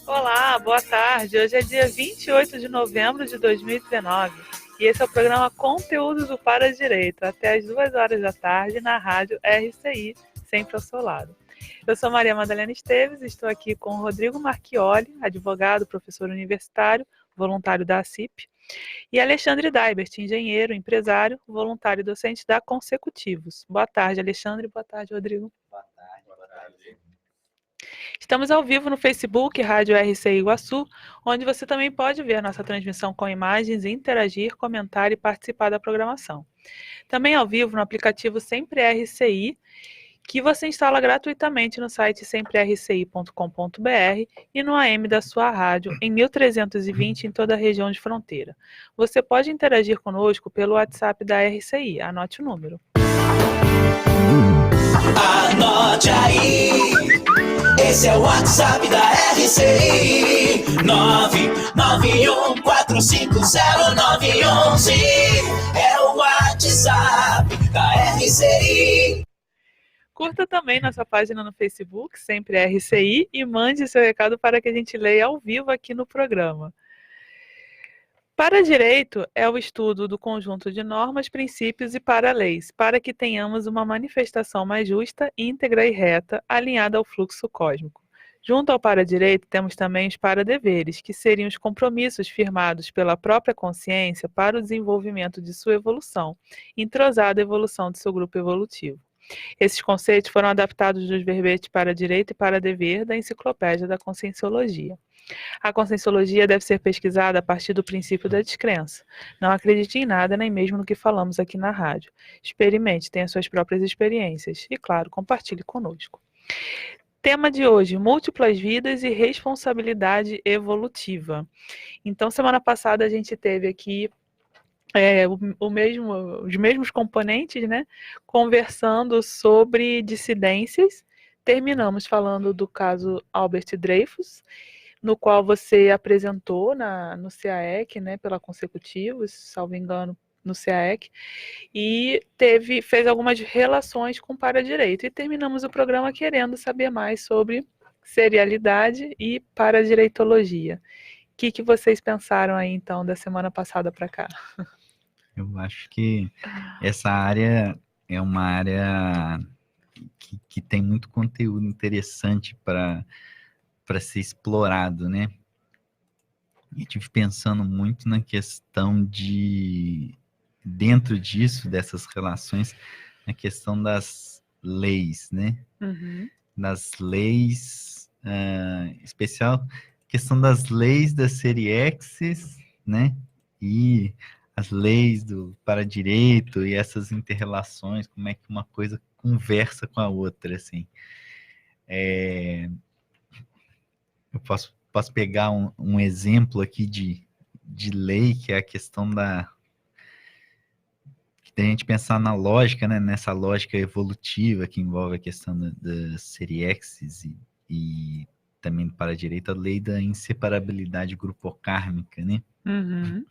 Olá, boa tarde. Hoje é dia 28 de novembro de 2019 e esse é o programa Conteúdo do Para Direito, até as 2 horas da tarde na rádio RCI, sempre ao seu lado. Eu sou Maria Madalena Esteves, estou aqui com o Rodrigo Marchioli, advogado, professor universitário, voluntário da ACIP, e Alexandre Daibert, engenheiro, empresário, voluntário e docente da Consecutivos. Boa tarde, Alexandre. Boa tarde, Rodrigo. Boa tarde. Estamos ao vivo no Facebook, Rádio RCI Iguaçu, onde você também pode ver a nossa transmissão com imagens, interagir, comentar e participar da programação. Também ao vivo no aplicativo Sempre RCI, que você instala gratuitamente no site semprerci.com.br e no AM da sua rádio, em 1320 em toda a região de fronteira. Você pode interagir conosco pelo WhatsApp da RCI, anote o número. Anote aí, esse é o WhatsApp da RCI, 991450911, é o WhatsApp da RCI. Curta também nossa página no Facebook, Sempre RCI, e mande seu recado para que a gente leia ao vivo aqui no programa. Para direito é o estudo do conjunto de normas, princípios e para-leis, para que tenhamos uma manifestação mais justa, íntegra e reta, alinhada ao fluxo cósmico. Junto ao para-direito, temos também os para-deveres, que seriam os compromissos firmados pela própria consciência para o desenvolvimento de sua evolução, entrosada à evolução de seu grupo evolutivo. Esses conceitos foram adaptados dos verbetes para-direito e para-dever da Enciclopédia da Conscienciologia. A Conscienciologia deve ser pesquisada a partir do princípio da descrença. Não acredite em nada, nem mesmo no que falamos aqui na rádio. Experimente, tenha suas próprias experiências e, claro, compartilhe conosco. Tema de hoje, múltiplas vidas e responsabilidade evolutiva. Então, semana passada a gente teve aqui os mesmos componentes, né, conversando sobre dissidências. Terminamos falando do caso Albert Dreyfus, no qual você apresentou no CAEC, né, pela Consecutivos, salvo engano, no CAEC, e fez algumas relações com o para-direito. E terminamos o programa querendo saber mais sobre serialidade e para-direitologia. O que vocês pensaram aí, então, da semana passada para cá? Eu acho que essa área é uma área que tem muito conteúdo interessante para ser explorado, né? Eu estive pensando muito na questão dentro disso, dessas relações, na questão das leis, né? Uhum. Das leis, especial questão das leis da série X, né? E as leis do para-direito e essas inter-relações, como é que uma coisa conversa com a outra, assim. Eu posso pegar um exemplo aqui de lei, que é a questão que tem a gente pensar na lógica, né? Nessa lógica evolutiva que envolve a questão da série X e também do para-direito, a lei da inseparabilidade grupocármica, né? Uhum.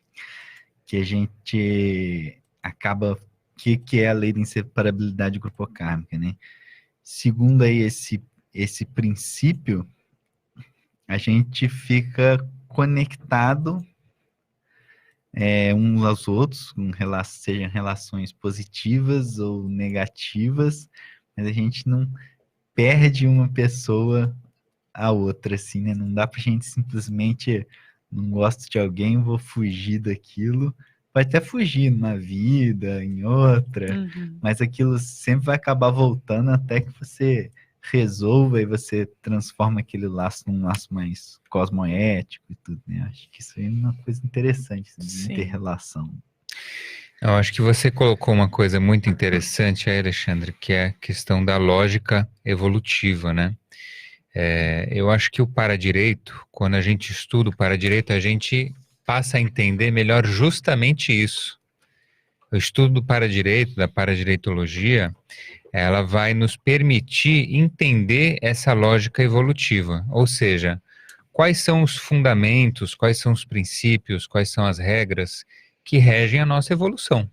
Que a gente acaba... que é a lei da inseparabilidade grupocármica, né? Segundo aí esse princípio, a gente fica conectado uns aos outros, sejam relações positivas ou negativas, mas a gente não perde uma pessoa a outra, assim, né? Não dá pra gente simplesmente, não gosto de alguém, vou fugir daquilo. Pode até fugir na vida, em outra, mas aquilo sempre vai acabar voltando até que você resolva e você transforma aquele laço num laço mais cosmoético e tudo, né? Acho que isso aí é uma coisa interessante, assim, de inter-relação. Eu acho que você colocou uma coisa muito interessante aí, Alexandre, que é a questão da lógica evolutiva, né? Eu acho que o para-direito, quando a gente estuda o para-direito, a gente passa a entender melhor justamente isso. O estudo do para-direito, da para-direitologia, ela vai nos permitir entender essa lógica evolutiva, ou seja, quais são os fundamentos, quais são os princípios, quais são as regras que regem a nossa evolução.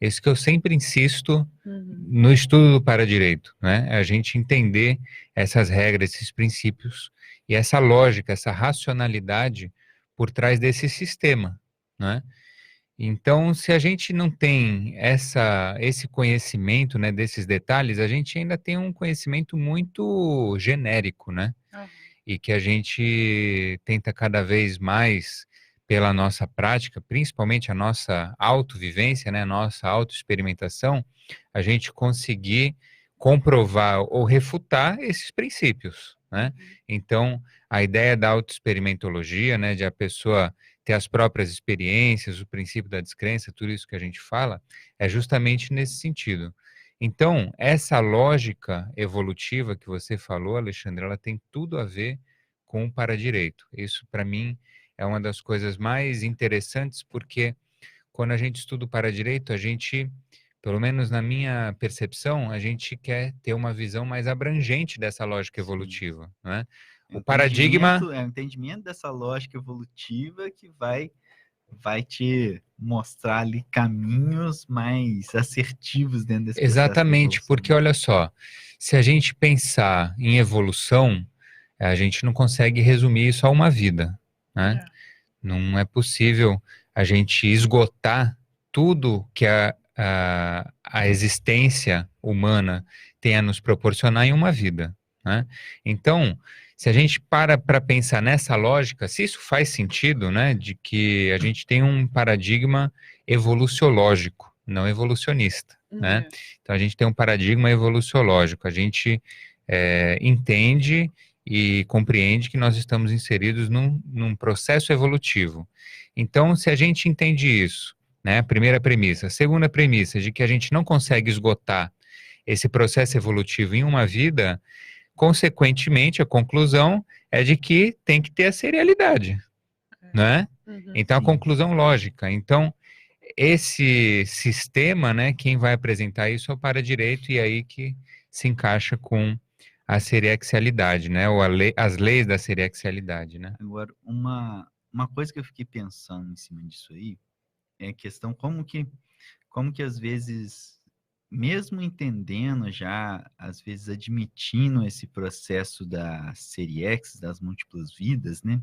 Isso que eu sempre insisto Uhum. no estudo do para-direito, né? É a gente entender essas regras, esses princípios e essa lógica, essa racionalidade por trás desse sistema, né? Então, se a gente não tem esse conhecimento, né, desses detalhes, a gente ainda tem um conhecimento muito genérico, né? Aham. E que a gente tenta cada vez mais, pela nossa prática, principalmente a nossa autovivência, né, a nossa autoexperimentação, a gente conseguir comprovar ou refutar esses princípios, né? Então, a ideia da autoexperimentologia, né, de a pessoa ter as próprias experiências, o princípio da descrença, tudo isso que a gente fala, é justamente nesse sentido. Então, essa lógica evolutiva que você falou, Alexandre, ela tem tudo a ver com o para-direito. Isso, para mim, é uma das coisas mais interessantes, porque quando a gente estuda o para-direito, a gente, pelo menos na minha percepção, a gente quer ter uma visão mais abrangente dessa lógica Sim. evolutiva, né? É O paradigma... o entendimento dessa lógica evolutiva que vai te mostrar ali caminhos mais assertivos dentro desse processo de Exatamente, evolução. porque olha só, se a gente pensar em evolução, a gente não consegue resumir isso a uma vida, né? É. Não é possível a gente esgotar tudo que a existência humana tem a nos proporcionar em uma vida, né? Então, se a gente para pensar nessa lógica, se isso faz sentido, né, de que a gente tem um paradigma evoluciológico, não evolucionista, né? É. Então, a gente tem um paradigma evoluciológico, a gente entende e compreende que nós estamos inseridos num processo evolutivo. Então, se a gente entende isso, né, primeira premissa. Segunda premissa, de que a gente não consegue esgotar esse processo evolutivo em uma vida, consequentemente, a conclusão é de que tem que ter a serialidade, né? Uhum. Então, a Sim. conclusão lógica. Então, esse sistema, né, quem vai apresentar isso é o para-direito, e aí que se encaixa com a seriaxialidade, né, ou as leis da seriaxialidade, né? Agora, uma coisa que eu fiquei pensando em cima disso aí é a questão como que às vezes, mesmo entendendo já, às vezes admitindo esse processo da série X, das múltiplas vidas, né?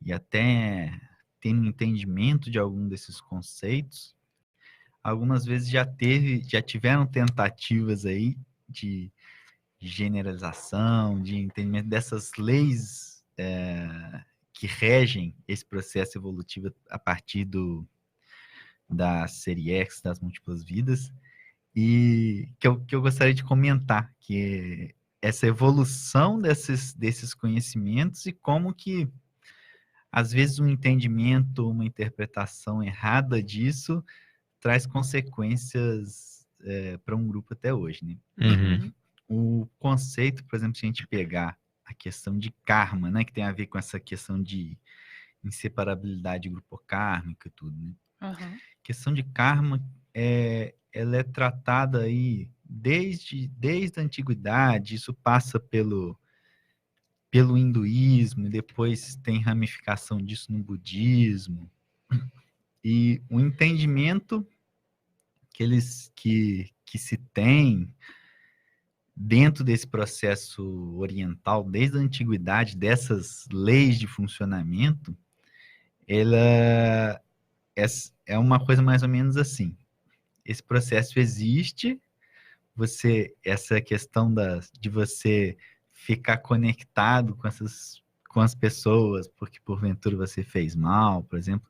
E até tendo entendimento de algum desses conceitos, algumas vezes já tiveram tentativas aí de generalização, de entendimento dessas leis que regem esse processo evolutivo a partir da série X, das múltiplas vidas, e que eu gostaria de comentar, que essa evolução desses conhecimentos e como que, às vezes, um entendimento, uma interpretação errada disso traz consequências para um grupo até hoje, né? Uhum. O conceito, por exemplo, se a gente pegar a questão de karma, né, que tem a ver com essa questão de inseparabilidade grupocármica e tudo, né? Uhum. A questão de karma, ela é tratada aí desde a antiguidade, isso passa pelo hinduísmo, e depois tem ramificação disso no budismo, e o entendimento que se tem dentro desse processo oriental, desde a antiguidade, dessas leis de funcionamento, ela é uma coisa mais ou menos assim. Esse processo existe, essa questão de você ficar conectado com as pessoas, porque porventura você fez mal, por exemplo,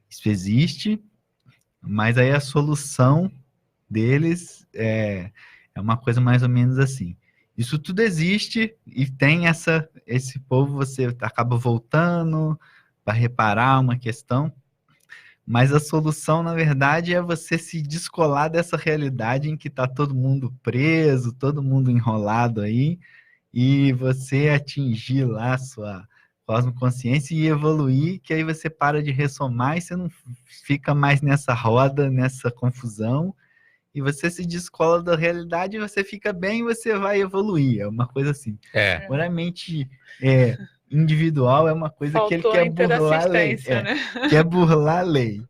isso existe, mas aí a solução deles é uma coisa mais ou menos assim. Isso tudo existe e tem esse povo, você acaba voltando para reparar uma questão, mas a solução, na verdade, é você se descolar dessa realidade em que está todo mundo preso, todo mundo enrolado aí, e você atingir lá a sua cosmoconsciência e evoluir, que aí você para de ressomar e você não fica mais nessa roda, nessa confusão, e você se descola da realidade, e você fica bem e você vai evoluir. É uma coisa assim. Puramente individual, é uma coisa que ele Faltou a quer burlar a lei. interassistência, né? Quer burlar a lei.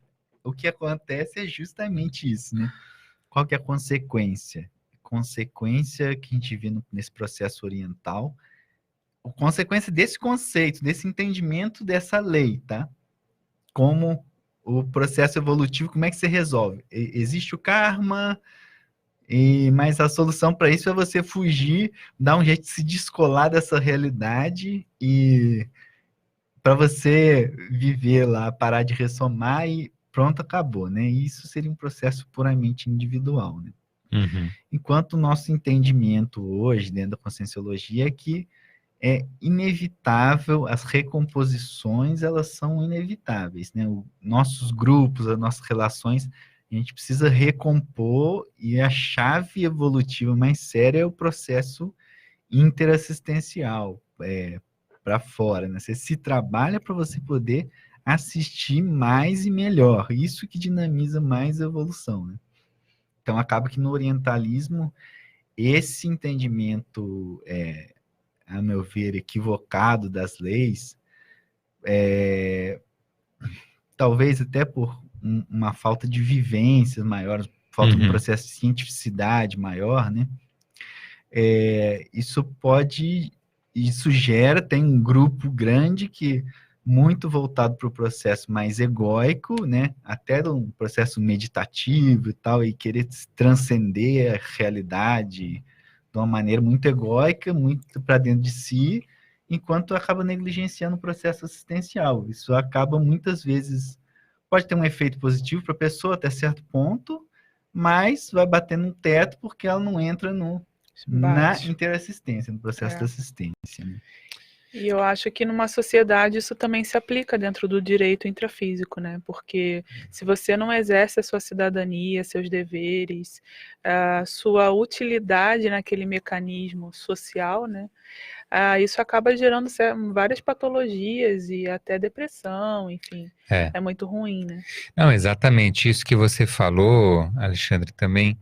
o que acontece é justamente isso, né? Qual que é a consequência? Consequência que a gente vê nesse processo oriental, a consequência desse conceito, desse entendimento dessa lei, tá? Como o processo evolutivo, como é que você resolve? Existe o karma, mas a solução para isso é você fugir, dar um jeito de se descolar dessa realidade e para você viver lá, parar de ressomar e pronto, acabou, né? Isso seria um processo puramente individual, né? Uhum. Enquanto o nosso entendimento hoje, dentro da conscienciologia, é que é inevitável, as recomposições, elas são inevitáveis, né? Nossos grupos, as nossas relações, a gente precisa recompor e a chave evolutiva mais séria é o processo interassistencial, para fora, né? Você se trabalha para você poder assistir mais e melhor. Isso que dinamiza mais a evolução, né? Então, acaba que no orientalismo, esse entendimento, a meu ver, equivocado das leis, talvez até por uma falta de vivências maiores, falta de um processo de cientificidade maior, né? Isso gera, tem um grupo grande que muito voltado para o processo mais egóico, né? Até um processo meditativo e tal, e querer transcender a realidade de uma maneira muito egóica, muito para dentro de si, enquanto acaba negligenciando o processo assistencial. Isso acaba muitas vezes, pode ter um efeito positivo para a pessoa até certo ponto, mas vai bater no teto porque ela não entra na interassistência, no processo da assistência, né? E eu acho que numa sociedade isso também se aplica dentro do direito intrafísico, né? Porque se você não exerce a sua cidadania, seus deveres, a sua utilidade naquele mecanismo social, né? Isso acaba gerando várias patologias e até depressão, enfim. É muito ruim, né? Não, exatamente. Isso que você falou, Alexandre, também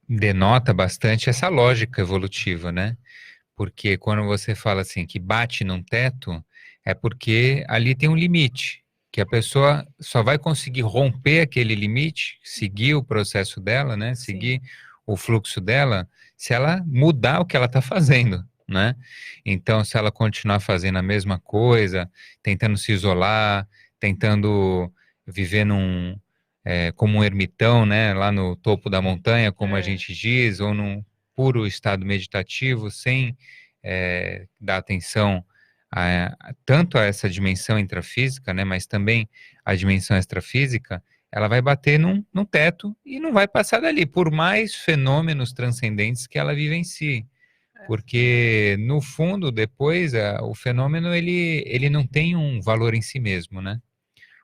denota bastante essa lógica evolutiva, né? Porque quando você fala assim que bate num teto, é porque ali tem um limite, que a pessoa só vai conseguir romper aquele limite, seguir o processo dela, né? Seguir o fluxo dela, se ela mudar o que ela está fazendo, né? Então, se ela continuar fazendo a mesma coisa, tentando se isolar, tentando viver como um ermitão, né? Lá no topo da montanha, como a gente diz, ou num puro estado meditativo, sem dar atenção tanto a essa dimensão intrafísica, né, mas também a dimensão extrafísica, ela vai bater num teto e não vai passar dali, por mais fenômenos transcendentes que ela vivencie. Porque, no fundo, depois, o fenômeno, ele não tem um valor em si mesmo, né?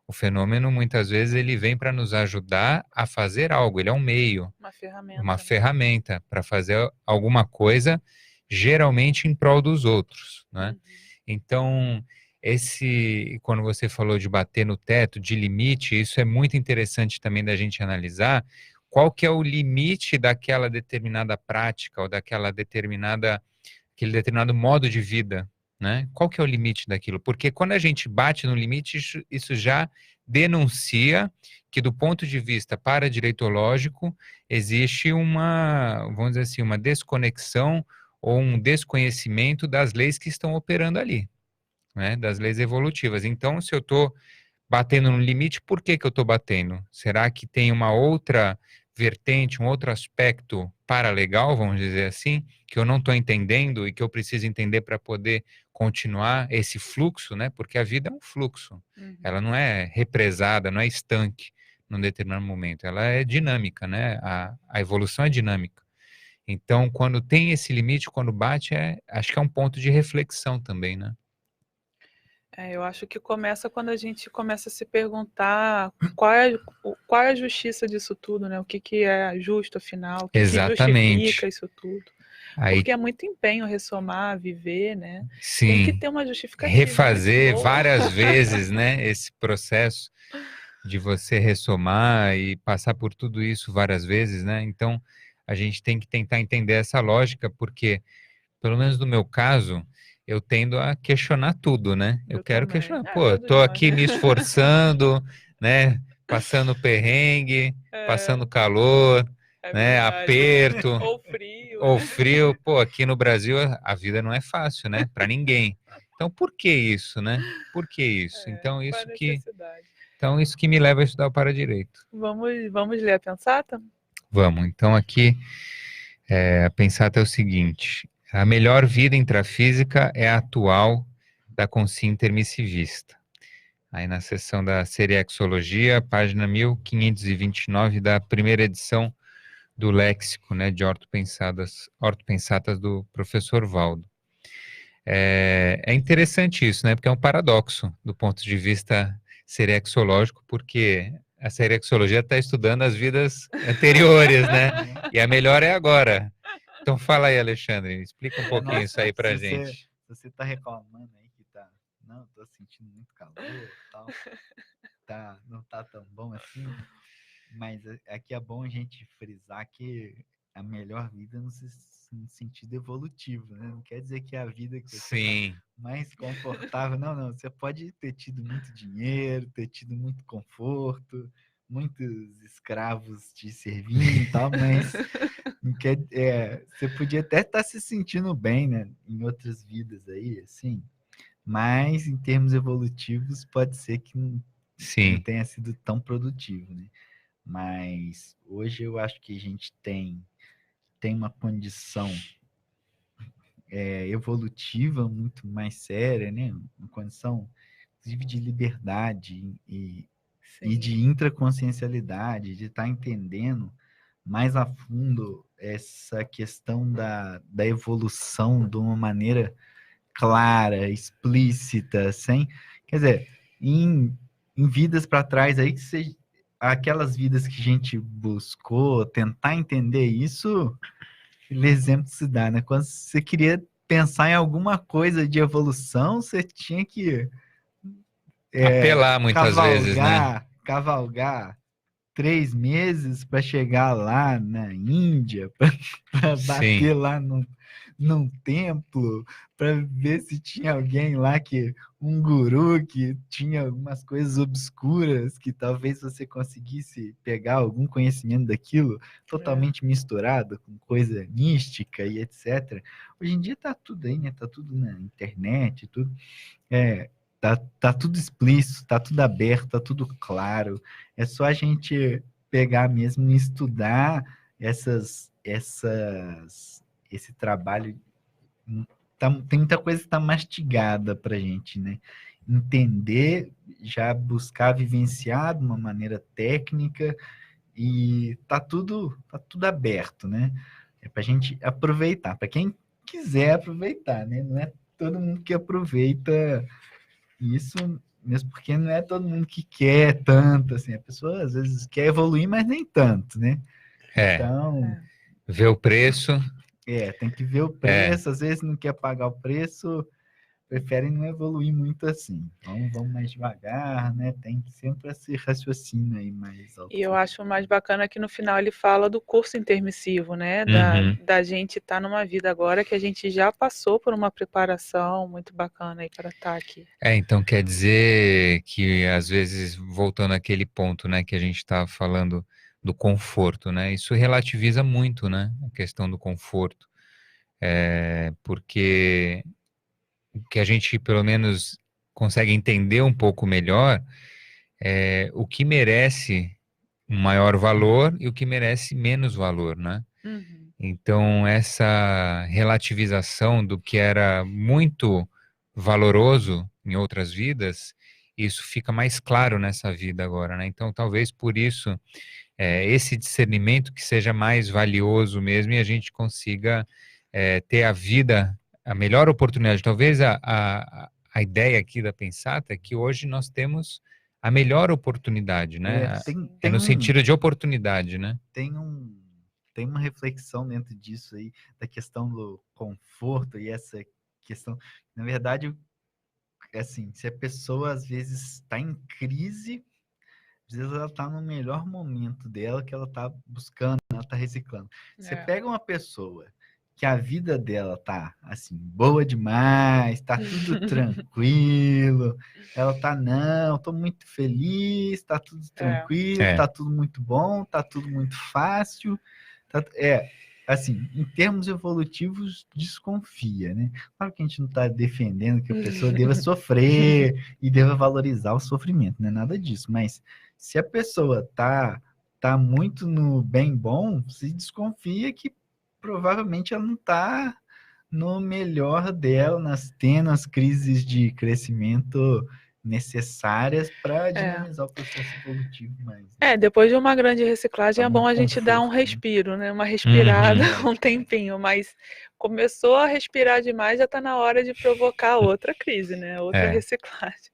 O fenômeno, muitas vezes, ele vem para nos ajudar a fazer algo, ele é um meio, uma ferramenta para fazer alguma coisa, geralmente em prol dos outros, né? Então, quando você falou de bater no teto, de limite, isso é muito interessante também da gente analisar qual que é o limite daquela determinada prática ou aquele determinado modo de vida, né? Qual que é o limite daquilo? Porque quando a gente bate no limite, isso já denuncia que do ponto de vista paradireitológico existe vamos dizer assim, uma desconexão ou um desconhecimento das leis que estão operando ali, né? Das leis evolutivas. Então, se eu estou batendo no limite, por que eu estou batendo? Será que tem uma outra vertente, um outro aspecto paralegal, vamos dizer assim, que eu não estou entendendo e que eu preciso entender para poder continuar esse fluxo, né? Porque a vida é um fluxo. Ela não é represada, não é estanque num determinado momento. Ela é dinâmica, né? A evolução é dinâmica. Então, quando tem esse limite, quando bate, acho que é um ponto de reflexão também, né? Eu acho que começa quando a gente começa a se perguntar qual é a justiça disso tudo, né? O que é justo, afinal, o que justifica isso tudo. Porque é muito empenho ressomar, viver, né? Sim. Tem que ter uma justificativa. Refazer várias vezes, né? Esse processo de você ressomar e passar por tudo isso várias vezes, né? Então, a gente tem que tentar entender essa lógica, porque, pelo menos no meu caso, eu tendo a questionar tudo, né? Eu quero também. questionar. Pô, eu tô aqui me esforçando, né? Passando perrengue, É, passando calor, é né? verdade. Aperto Ou frio, ou né? frio. Pô, aqui no Brasil a vida não é fácil, né? Para ninguém. Então, por que isso, né? Por que isso? É, qual a necessidade? Então, isso que me leva a estudar o para-direito. Vamos ler a pensata? Vamos. Então, aqui, a pensata é o seguinte: a melhor vida intrafísica é a atual da consciência intermissivista. Aí na seção da Seriexologia, página 1529 da primeira edição do Léxico, né, de ortopensatas do professor Valdo. É interessante isso, né, porque é um paradoxo do ponto de vista seriexológico, porque a seriexologia está estudando as vidas anteriores, né, e a melhor é agora. Então fala aí, Alexandre, explica um pouquinho isso aí pra gente. Se você tá reclamando aí que tá, não, tô sentindo muito calor, tal, não tá tão bom assim, mas aqui é bom a gente frisar que a melhor vida no sentido evolutivo, né? Não quer dizer que é a vida que você Sim, tá mais confortável, não, você pode ter tido muito dinheiro, ter tido muito conforto, muitos escravos te servindo e tal, mas não você podia até estar se sentindo bem, né? Em outras vidas aí, assim, mas em termos evolutivos pode ser que não sim, tenha sido tão produtivo, né? Mas hoje eu acho que a gente tem uma condição evolutiva muito mais séria, né? Uma condição, inclusive, de liberdade e de Sim. intraconsciencialidade, de estar entendendo mais a fundo essa questão da evolução de uma maneira clara, explícita, sem... Quer dizer, em vidas para trás aí, aquelas vidas que a gente buscou tentar entender isso, exemplo se dá, né? Quando você queria pensar em alguma coisa de evolução, você tinha que apelar muitas vezes, né? cavalgar 3 meses para chegar lá na Índia, para Sim, bater lá num templo, para ver se tinha alguém lá um guru que tinha algumas coisas obscuras que talvez você conseguisse pegar algum conhecimento daquilo totalmente misturado com coisa mística e etc. Hoje em dia tá tudo aí, né? Tá tudo na internet, tudo. Tá tudo explícito, tá tudo aberto, tá tudo claro. É só a gente pegar mesmo e estudar esse trabalho. Tem muita coisa que está mastigada para a gente, né? Entender, já buscar vivenciar de uma maneira técnica e tá tudo aberto, né? É para a gente aproveitar, para quem quiser aproveitar, né? Não é todo mundo que aproveita isso, mesmo porque não é todo mundo que quer tanto, assim, a pessoa às vezes quer evoluir, mas nem tanto, né? Então, ver o preço, tem que ver o preço, às vezes não quer pagar o preço, preferem não evoluir muito assim. Vamos mais devagar, né? Tem sempre esse raciocínio aí mais alto. E eu acho mais bacana que no final ele fala do curso intermissivo, né? Da gente estar numa vida agora que a gente já passou por uma preparação muito bacana aí para estar aqui. então quer dizer que às vezes, voltando àquele ponto, né, que a gente estava falando do conforto, né? Isso relativiza muito, né? A questão do conforto. Porque o que a gente pelo menos consegue entender um pouco melhor é o que merece um maior valor e o que merece menos valor, né? Uhum. Então, essa relativização do que era muito valoroso em outras vidas, isso fica mais claro nessa vida agora, né? Então, talvez por isso, esse discernimento que seja mais valioso mesmo e a gente consiga ter a vida, a melhor oportunidade. Talvez a ideia aqui da Pensata é que hoje nós temos a melhor oportunidade, né? É no sentido de oportunidade, né? Tem uma reflexão dentro disso aí, da questão do conforto e essa questão. Na verdade, assim, se a pessoa às vezes está em crise, às vezes ela está no melhor momento dela, que ela está buscando, ela está reciclando. Você pega uma pessoa que a vida dela tá, assim, boa demais, tá tudo tranquilo, ela tá, não, tô muito feliz, tá tudo tranquilo, É. tá tudo muito bom, tá tudo muito fácil, assim, em termos evolutivos, desconfia, né? Claro que a gente não tá defendendo que a pessoa deva sofrer e deva valorizar o sofrimento, não é nada disso, mas se a pessoa tá muito no bem bom, se desconfia que provavelmente ela não está no melhor dela, tendo as crises de crescimento necessárias para dinamizar o processo evolutivo mais. Depois de uma grande reciclagem, Tá é bom a muito gente dar um conforto, né? respiro, né? Uma respirada, um tempinho, mas começou a respirar demais, já está na hora de provocar outra crise, né? Outra reciclagem.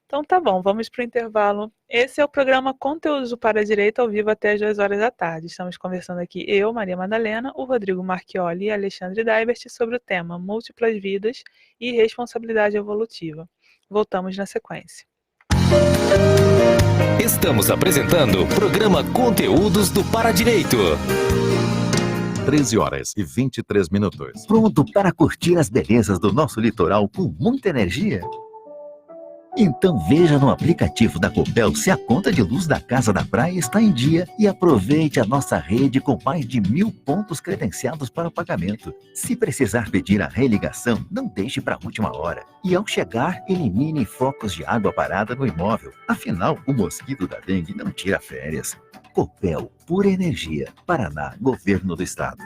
Então tá bom, vamos para o intervalo. Esse é o programa Conteúdos do Para Direito, ao vivo até às 2 horas da tarde. Estamos conversando aqui eu, Maria Madalena, o Rodrigo Marchioli e Alexandre Daibert sobre o tema Múltiplas Vidas e Responsabilidade Evolutiva. Voltamos na sequência. Estamos apresentando o programa Conteúdos do Para Direito. 13h23. Pronto para curtir as belezas do nosso litoral com muita energia? Então veja no aplicativo da Copel se a conta de luz da Casa da Praia está em dia e aproveite a nossa rede com mais de 1.000 pontos credenciados para o pagamento. Se precisar pedir a religação, não deixe para a última hora. E ao chegar, elimine focos de água parada no imóvel. Afinal, o mosquito da dengue não tira férias. Copel, pura energia. Paraná, Governo do Estado.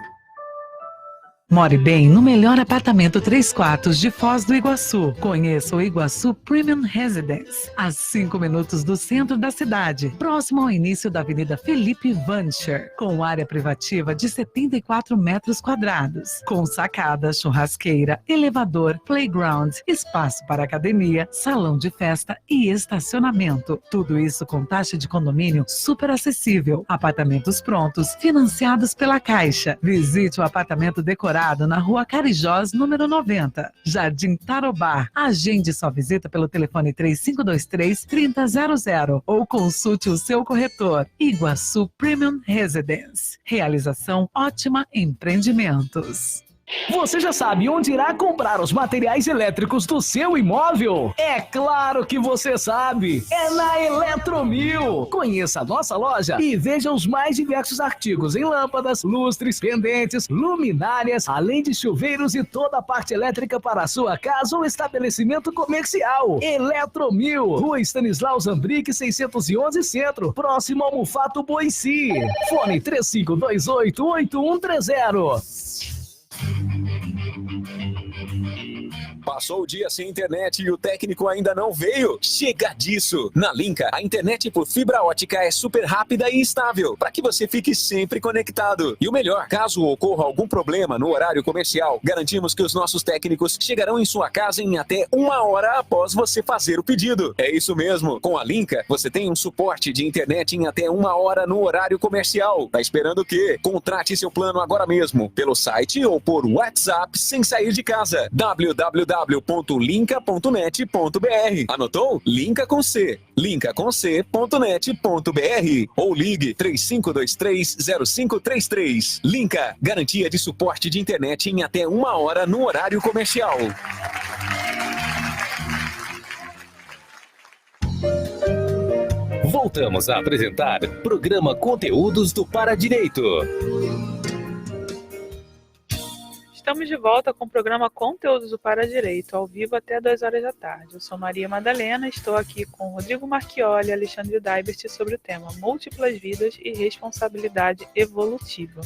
More bem no melhor apartamento 3 quartos de Foz do Iguaçu. Conheça o Iguaçu Premium Residence, a 5 minutos do centro da cidade, próximo ao início da Avenida Felipe Vancher, com área privativa de 74 metros quadrados, com sacada, churrasqueira, elevador, playground, espaço para academia, salão de festa e estacionamento. Tudo isso com taxa de condomínio super acessível. Apartamentos prontos, financiados pela Caixa. Visite o apartamento decorado na Rua Carijós, número 90, Jardim Tarobá. Agende sua visita pelo telefone 3523-3000 ou consulte o seu corretor. Iguaçu Premium Residence. Realização Ótima Empreendimentos. Você já sabe onde irá comprar os materiais elétricos do seu imóvel? É claro que você sabe! É na Eletromil! Conheça a nossa loja e veja os mais diversos artigos em lâmpadas, lustres, pendentes, luminárias, além de chuveiros e toda a parte elétrica para a sua casa ou estabelecimento comercial. Eletromil, Rua Stanislau Zambrick, 611 Centro, próximo ao Mufato Boici. Fone 3528-8130. Passou o dia sem internet e o técnico ainda não veio? Chega disso! Na Linka, a internet por fibra ótica é super rápida e estável, para que você fique sempre conectado. E o melhor, caso ocorra algum problema no horário comercial, garantimos que os nossos técnicos chegarão em sua casa em até 1 hora após você fazer o pedido. É isso mesmo, com a Linka, você tem um suporte de internet em até 1 hora no horário comercial. Tá esperando o quê? Contrate seu plano agora mesmo, pelo site ou por WhatsApp sem sair de casa. www.linka.net.br. Anotou? Linka com C. linkacomc.net.br ou ligue 3523-0533. Linka, garantia de suporte de internet em até 1 hora no horário comercial. Voltamos a apresentar programa Conteúdos do Para Direito. Estamos de volta com o programa Conteúdos do Para Direito, ao vivo até 2 horas da tarde. Eu sou Maria Madalena, estou aqui com Rodrigo Marchioli e Alexandre Daibert sobre o tema Múltiplas Vidas e Responsabilidade Evolutiva.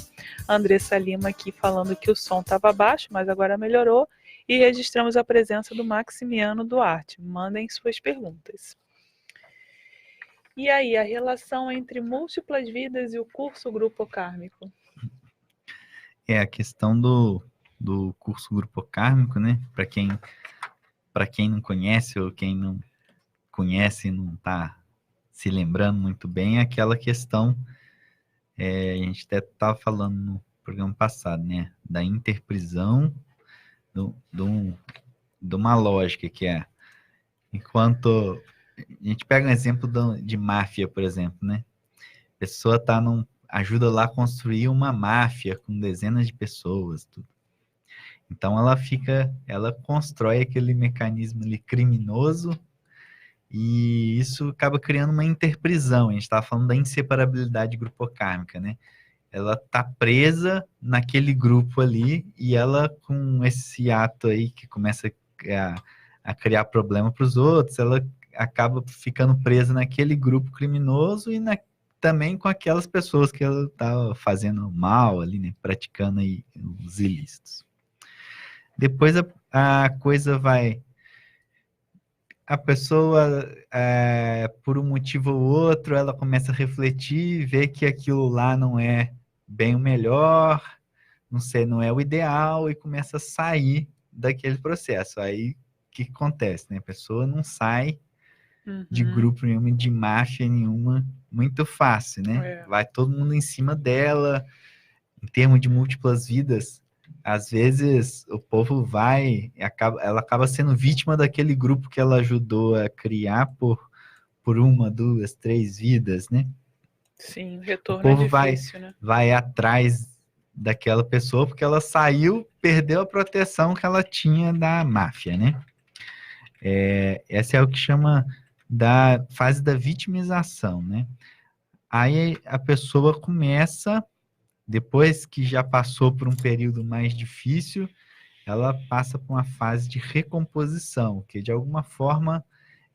Andressa Lima aqui falando que o som estava baixo, mas agora melhorou, e registramos a presença do Maximiano Duarte. Mandem suas perguntas. E aí, a relação entre múltiplas vidas e o curso Grupo Kármico? É a questão do curso Grupo Kármico, né? Para quem não conhece ou quem não conhece e não está se lembrando muito bem, é aquela questão, a gente até estava falando no programa passado, né? Da interprisão de uma lógica que é, enquanto a gente pega um exemplo de máfia, por exemplo, né? A pessoa está ajuda lá a construir uma máfia com dezenas de pessoas, tudo. Então ela constrói aquele mecanismo ali criminoso e isso acaba criando uma interprisão. A gente estava falando da inseparabilidade grupocármica, né? Ela tá presa naquele grupo ali e ela, com esse ato aí que começa a criar problema para os outros, ela acaba ficando presa naquele grupo criminoso e também com aquelas pessoas que ela tá fazendo mal ali, né? Praticando aí os ilícitos. Depois a coisa vai... A pessoa, por um motivo ou outro, ela começa a refletir, vê que aquilo lá não é bem o melhor, não é o ideal, e começa a sair daquele processo. Aí, o que acontece, né? A pessoa não sai de grupo nenhum, de máfia nenhuma, muito fácil, né? Vai todo mundo em cima dela, em termos de múltiplas vidas. Às vezes o povo ela acaba sendo vítima daquele grupo que ela ajudou a criar por 1, 2, 3 vidas, né? Sim, o retorno o povo difícil, né? vai atrás daquela pessoa porque ela saiu, perdeu a proteção que ela tinha da máfia, né? Essa é o que chama da fase da vitimização, né? Aí a pessoa começa... Depois que já passou por um período mais difícil, ela passa por uma fase de recomposição, que de alguma forma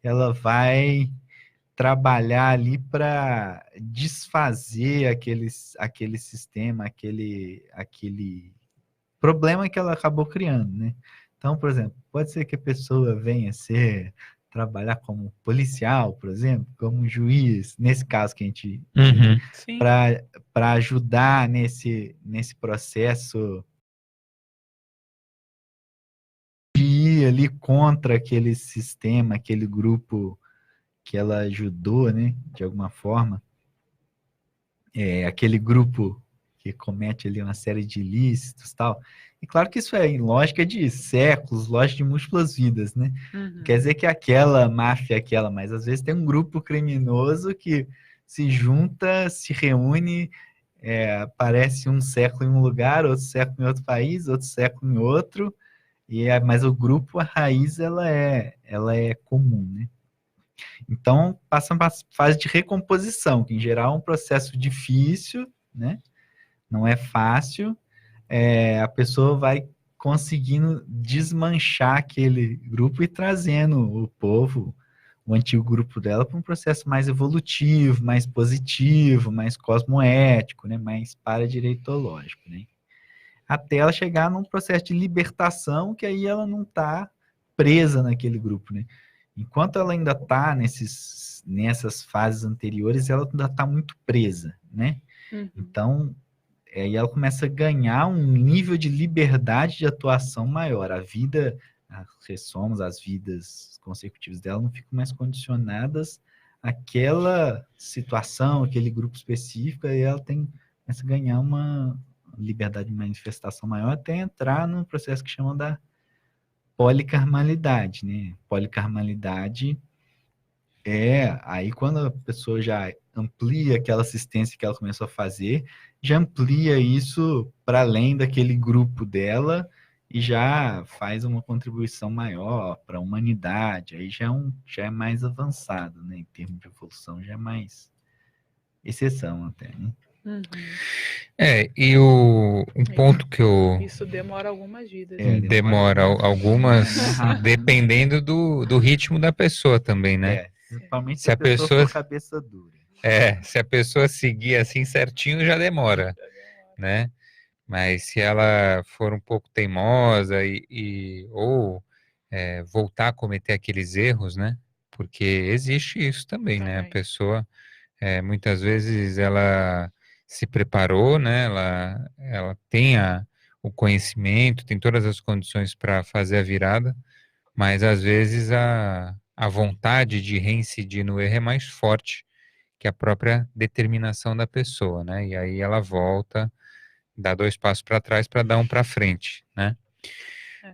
ela vai trabalhar ali para desfazer aquele sistema, aquele problema que ela acabou criando, né? Então, por exemplo, pode ser que a pessoa venha trabalhar como policial, por exemplo, como juiz, nesse caso que a gente... para ajudar nesse processo de ir ali contra aquele sistema, aquele grupo que ela ajudou, né, de alguma forma. Aquele grupo que comete ali uma série de ilícitos e tal. E claro que isso é em lógica de séculos, lógica de múltiplas vidas, né? Quer dizer que aquela máfia, mas às vezes tem um grupo criminoso que se junta, se reúne, aparece um século em um lugar, outro século em outro país, outro século em outro, mas o grupo, a raiz, ela é comum, né? Então, passa uma fase de recomposição, que em geral é um processo difícil, né? Não é fácil. A pessoa vai conseguindo desmanchar aquele grupo e trazendo o povo, o antigo grupo dela, para um processo mais evolutivo, mais positivo, mais cosmoético, né? Mais paradireitológico, né? Até ela chegar num processo de libertação, que aí ela não está presa naquele grupo, né? Enquanto ela ainda está nessas fases anteriores, ela ainda está muito presa, né? Então, aí ela começa a ganhar um nível de liberdade de atuação maior. As vidas consecutivas dela não ficam mais condicionadas àquela situação, aquele grupo específico, e ela começa a ganhar uma liberdade de manifestação maior até entrar num processo que chama da policarmalidade, né? Policarmalidade aí quando a pessoa já amplia aquela assistência que ela começou a fazer, já amplia isso para além daquele grupo dela e já faz uma contribuição maior para a humanidade. Aí já é mais avançado, né? Em termos de evolução, já é mais exceção até, né? E um ponto que Isso demora algumas vidas. Demora algumas, dependendo do ritmo da pessoa também, né? Principalmente se a pessoa for cabeça dura. Se a pessoa seguir assim certinho, já demora, né? Mas se ela for um pouco teimosa ou voltar a cometer aqueles erros, né? Porque existe isso também, né? A pessoa, muitas vezes, ela se preparou, né? Ela tem o conhecimento, tem todas as condições para fazer a virada, mas às vezes a vontade de reincidir no erro é mais forte que a própria determinação da pessoa, né? E aí ela volta, dá 2 passos para trás para dar um para frente, né?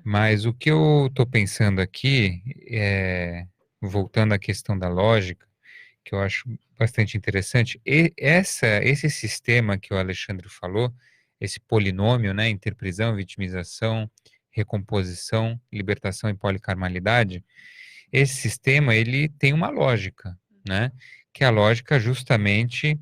Mas o que eu estou pensando aqui, voltando à questão da lógica, que eu acho bastante interessante. Esse sistema que o Alexandre falou, esse polinômio, né, interprisão, vitimização, recomposição, libertação e policarmalidade, esse sistema ele tem uma lógica, né, que é a lógica justamente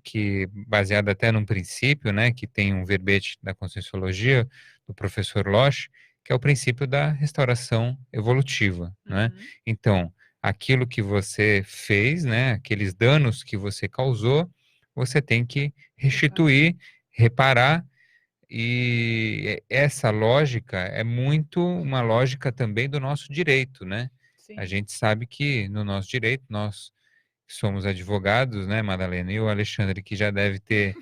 que baseada até num princípio, né, que tem um verbete da Conscienciologia do professor Losch, que é o princípio da restauração evolutiva, né? Então, aquilo que você fez, né, aqueles danos que você causou, você tem que restituir, reparar, e essa lógica é muito uma lógica também do nosso direito, né? Sim. A gente sabe que no nosso direito, nós somos advogados, né, Madalena, e o Alexandre, que já deve ter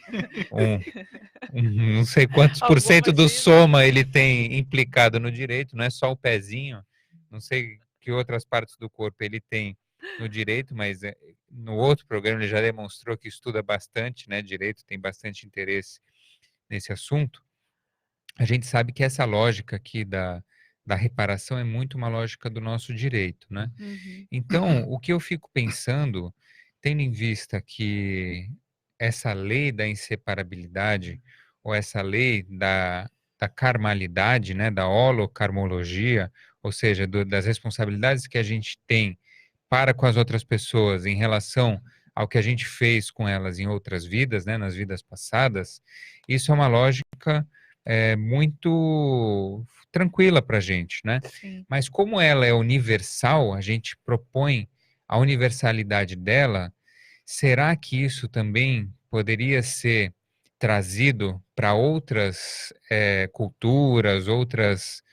não sei quantos por cento do soma ele tem implicado no direito, não é só o pezinho, não sei que outras partes do corpo ele tem no direito, mas no outro programa ele já demonstrou que estuda bastante, né, direito, tem bastante interesse nesse assunto. A gente sabe que essa lógica aqui da reparação é muito uma lógica do nosso direito, né? Então, o que eu fico pensando, tendo em vista que essa lei da inseparabilidade, ou essa lei da karmalidade, né, da holocarmologia, ou seja, das responsabilidades que a gente tem para com as outras pessoas em relação ao que a gente fez com elas em outras vidas, né, nas vidas passadas, isso é uma lógica muito tranquila para a gente, né? Sim. Mas como ela é universal, a gente propõe a universalidade dela, será que isso também poderia ser trazido para outras culturas, outros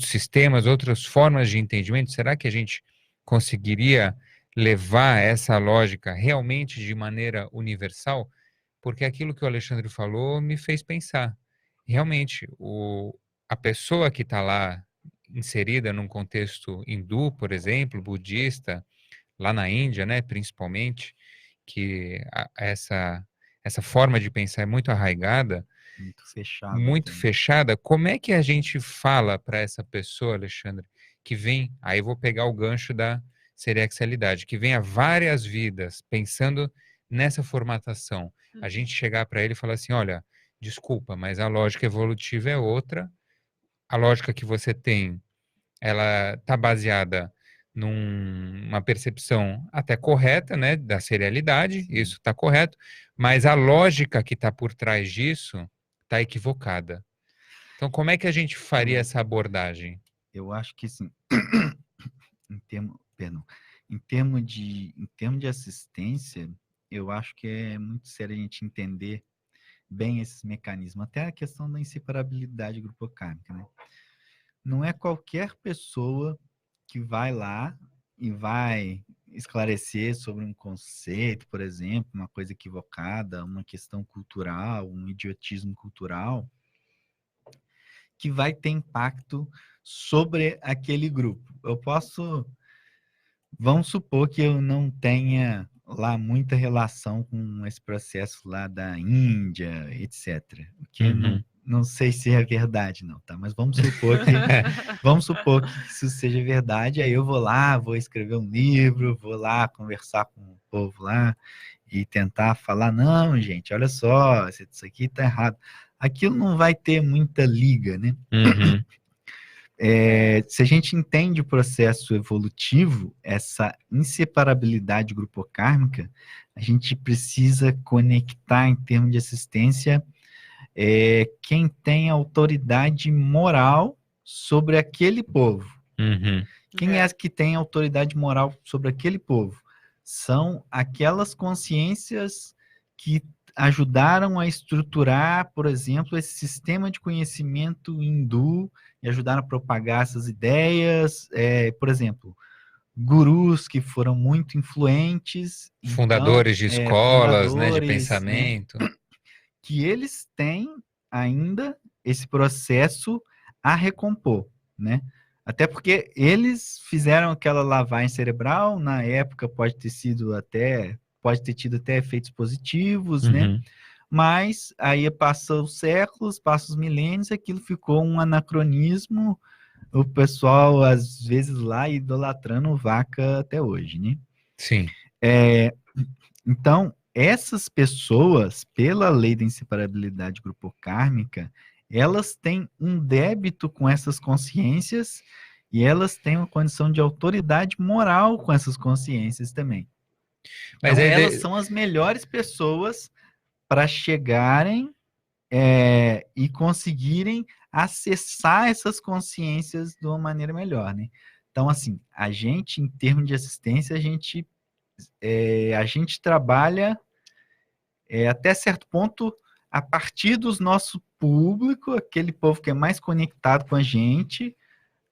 sistemas, outras formas de entendimento? Será que a gente conseguiria levar essa lógica realmente de maneira universal? Porque aquilo que o Alexandre falou me fez pensar. Realmente, a pessoa que está lá inserida num contexto hindu, por exemplo, budista, lá na Índia, né, principalmente, que essa forma de pensar é muito arraigada, muito fechada, como é que a gente fala para essa pessoa, Alexandre, que vem, aí eu vou pegar o gancho da serexualidade, que vem há várias vidas pensando nessa formatação, a gente chegar para ele e falar assim, olha, desculpa, mas a lógica evolutiva é outra, a lógica que você tem, ela está baseada numa percepção até correta, né, da serialidade, isso está correto, mas a lógica que está por trás disso está equivocada. Então, como é que a gente faria essa abordagem? Eu acho que, sim, em termos de assistência, eu acho que é muito sério a gente entender bem esses mecanismos, até a questão da inseparabilidade grupocármica, né? Não é qualquer pessoa que vai lá e vai esclarecer sobre um conceito, por exemplo, uma coisa equivocada, uma questão cultural, um idiotismo cultural, que vai ter impacto sobre aquele grupo. Vamos supor que eu não tenha lá muita relação com esse processo lá da Índia, etc. Que não sei se é verdade não, tá? Mas vamos supor que isso seja verdade, aí eu vou lá, vou escrever um livro, vou lá conversar com o povo lá e tentar falar, não, gente, olha só, isso aqui tá errado. Aquilo não vai ter muita liga, né? Se a gente entende o processo evolutivo, essa inseparabilidade grupocármica, a gente precisa conectar em termos de assistência quem tem autoridade moral sobre aquele povo. Quem é que tem autoridade moral sobre aquele povo? São aquelas consciências que ajudaram a estruturar, por exemplo, esse sistema de conhecimento hindu e ajudaram a propagar essas ideias, por exemplo, gurus que foram muito influentes. Fundadores de escolas, né, de pensamento. Que eles têm ainda esse processo a recompor, né? Até porque eles fizeram aquela lavagem cerebral, na época pode ter tido até efeitos positivos, né? Mas aí passam os séculos, passam os milênios, aquilo ficou um anacronismo, o pessoal às vezes lá idolatrando vaca até hoje, né? Sim. Então, essas pessoas, pela lei da inseparabilidade grupocármica, elas têm um débito com essas consciências e elas têm uma condição de autoridade moral com essas consciências também. Mas Então, aí elas são as melhores pessoas para chegarem e conseguirem acessar essas consciências de uma maneira melhor, né? Então, assim, a gente, em termos de assistência, a gente trabalha até certo ponto a partir do nosso público, aquele povo que é mais conectado com a gente.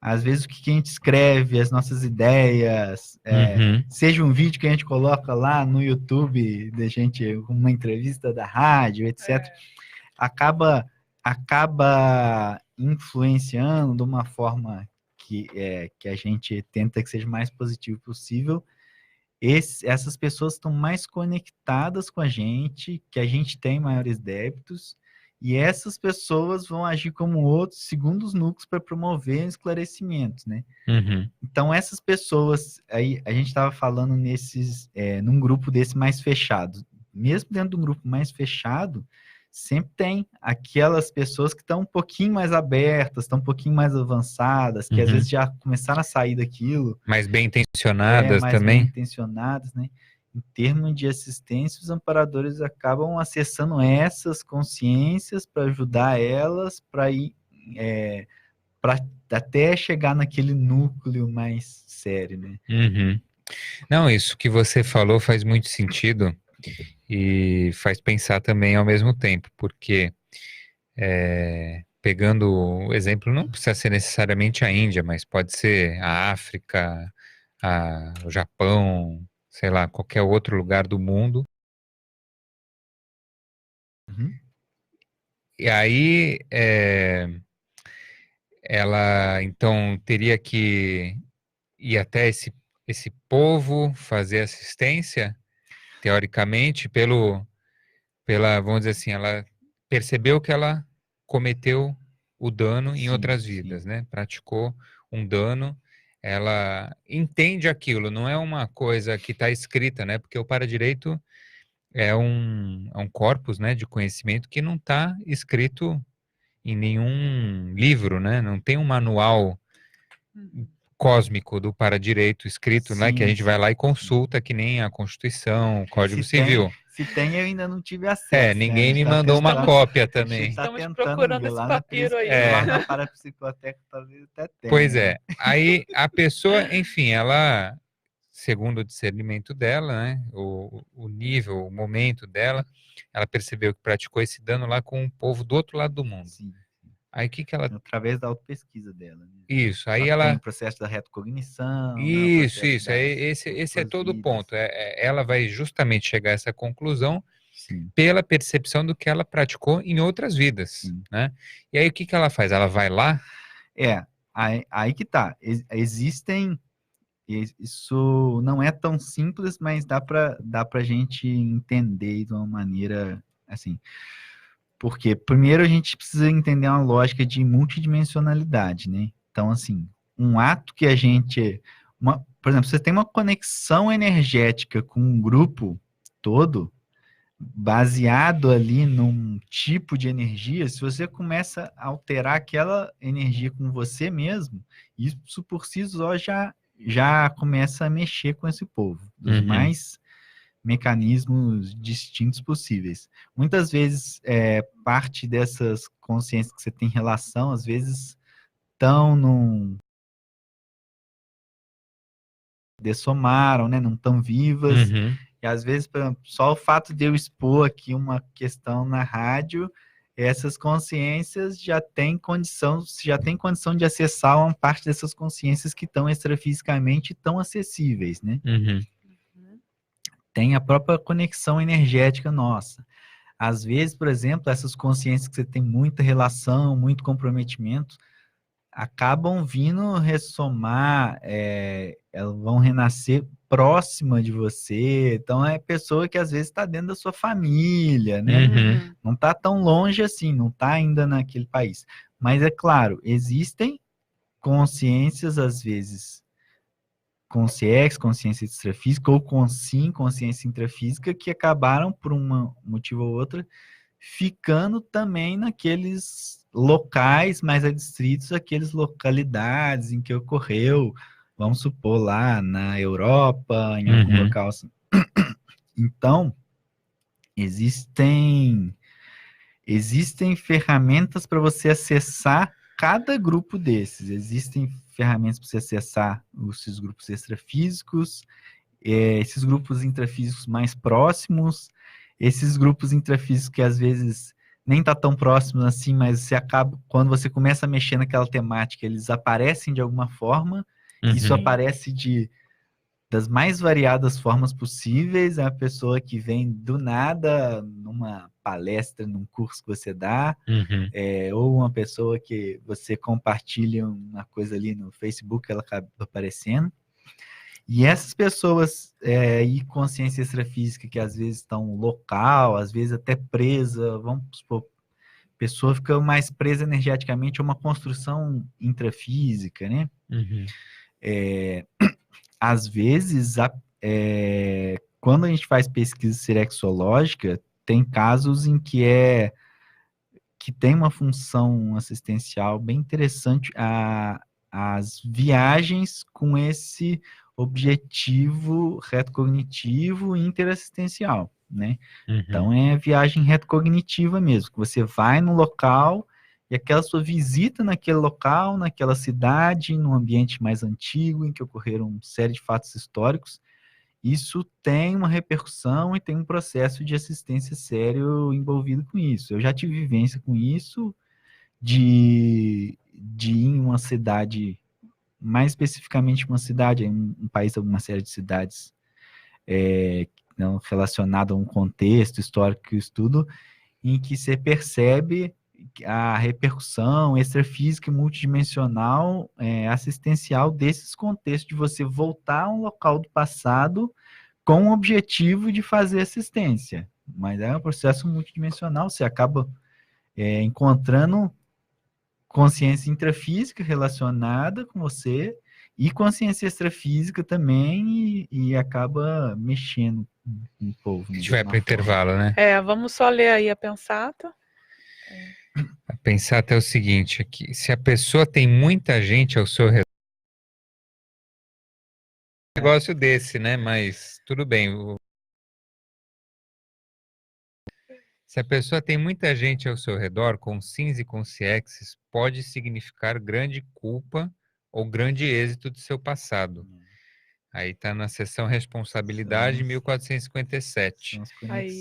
Às vezes o que a gente escreve, as nossas ideias, seja um vídeo que a gente coloca lá no YouTube, da gente, uma entrevista da rádio, etc., acaba influenciando de uma forma que a gente tenta que seja o mais positivo possível. Essas pessoas estão mais conectadas com a gente, que a gente tem maiores débitos, e essas pessoas vão agir como outros segundos núcleos para promover esclarecimentos, né? Então, essas pessoas, aí a gente estava falando num grupo desse mais fechado. Mesmo dentro de um grupo mais fechado, sempre tem aquelas pessoas que estão um pouquinho mais abertas, estão um pouquinho mais avançadas, que às vezes já começaram a sair daquilo. Mais bem intencionadas mais também. bem intencionadas, né? Em termos de assistência, os amparadores acabam acessando essas consciências para ajudar elas para ir para até chegar naquele núcleo mais sério, né? Não, isso que você falou faz muito sentido e faz pensar também ao mesmo tempo, porque pegando o exemplo, não precisa ser necessariamente a Índia, mas pode ser a África, o Japão, sei lá, qualquer outro lugar do mundo. E aí ela então teria que ir até esse povo fazer assistência, teoricamente, vamos dizer assim, ela percebeu que ela cometeu o dano em outras vidas, né? Praticou um dano, ela entende aquilo, não é uma coisa que está escrita, né? Porque o paradireito é um corpus, né, de conhecimento que não está escrito em nenhum livro, né? Não tem um manual cósmico do paradireito escrito, né? Que a gente vai lá e consulta, que nem a Constituição, o Código Civil. Se tem, eu ainda não tive acesso. Ninguém me mandou uma cópia também. Estamos procurando esse papiro aí. Lá na Parapsicoteca talvez até tenha. Pois é. Aí a pessoa, enfim, ela, segundo o discernimento dela, né? O nível, o momento dela, ela percebeu que praticou esse dano lá com um povo do outro lado do mundo. Sim. Aí o que ela... Através da autopesquisa dela. Né? Isso, aí ela... Tem o processo da retocognição. Isso. Esse é todo o ponto. Ela vai justamente chegar a essa conclusão pela percepção do que ela praticou em outras vidas, né? E aí o que ela faz? Ela vai lá? Aí que tá. Existem... Isso não é tão simples, mas dá pra gente entender de uma maneira assim... Porque, primeiro, a gente precisa entender uma lógica de multidimensionalidade, né? Então, assim, um ato que a gente... por exemplo, você tem uma conexão energética com um grupo todo, baseado ali num tipo de energia, se você começa a alterar aquela energia com você mesmo, isso por si só já começa a mexer com esse povo, dos mais... mecanismos distintos possíveis. Muitas vezes, parte dessas consciências que você tem em relação, às vezes, estão dessomaram, né? Não estão vivas. E, às vezes, por exemplo, só o fato de eu expor aqui uma questão na rádio, essas consciências já têm condição de acessar uma parte dessas consciências que estão extrafisicamente tão acessíveis, né? Tem a própria conexão energética nossa. Às vezes, por exemplo, essas consciências que você tem muita relação, muito comprometimento, acabam vindo ressomar, elas vão renascer próxima de você. Então, é pessoa que às vezes está dentro da sua família, né? Não está tão longe assim, não está ainda naquele país. Mas, é claro, existem consciências, às vezes, CX, consciência extrafísica, ou consciência intrafísica, que acabaram, por um motivo ou outro, ficando também naqueles locais mais adstritos, aqueles localidades em que ocorreu, vamos supor, lá na Europa, em algum local assim. Então, existem ferramentas para você acessar cada grupo desses. Existem ferramentas para você acessar esses grupos extrafísicos, esses grupos intrafísicos mais próximos, esses grupos intrafísicos que às vezes nem tá tão próximos assim, mas você acaba, quando você começa a mexer naquela temática, eles aparecem de alguma forma. Isso aparece das mais variadas formas possíveis. É a pessoa que vem do nada numa palestra, num curso que você dá, ou uma pessoa que você compartilha uma coisa ali no Facebook, ela acaba aparecendo. E essas pessoas e consciência extrafísica que às vezes estão local, às vezes até presa, vamos supor, a pessoa fica mais presa energeticamente a uma construção intrafísica, né? Às vezes, quando a gente faz pesquisa serexológica, tem casos em que tem uma função assistencial bem interessante, as viagens com esse objetivo retocognitivo e interassistencial, né? Então, é viagem retocognitiva mesmo, que você vai no local e aquela sua visita naquele local, naquela cidade, num ambiente mais antigo, em que ocorreram uma série de fatos históricos, isso tem uma repercussão e tem um processo de assistência sério envolvido com isso. Eu já tive vivência com isso, de ir em uma cidade, mais especificamente uma cidade, um país, uma série de cidades relacionadas a um contexto histórico e estudo, em que você percebe a repercussão extrafísica e multidimensional assistencial desses contextos, de você voltar a um local do passado com o objetivo de fazer assistência. Mas é um processo multidimensional, você acaba encontrando consciência intrafísica relacionada com você e consciência extrafísica também, e acaba mexendo um pouco. A gente vai para o intervalo, né? Vamos só ler aí a pensata. A pensata é o seguinte aqui: se a pessoa tem muita gente ao seu redor, um negócio desse, né? Mas tudo bem. Se a pessoa tem muita gente ao seu redor, com SINs e com CXs, pode significar grande culpa ou grande êxito do seu passado. Aí está na seção responsabilidade 1457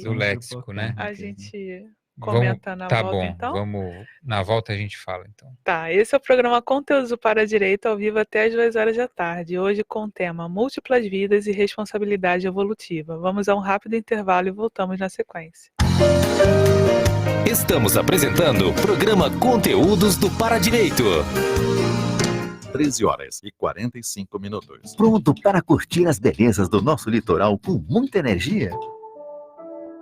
do léxico, né? A gente comenta na volta, bom, então? Na volta a gente fala, então. Tá, esse é o programa Conteúdos do Para Direito, ao vivo até às 2 horas da tarde, hoje com o tema Múltiplas Vidas e Responsabilidade Evolutiva. Vamos a um rápido intervalo e voltamos na sequência. Estamos apresentando o programa Conteúdos do Para Direito. 13h45. Pronto para curtir as belezas do nosso litoral com muita energia?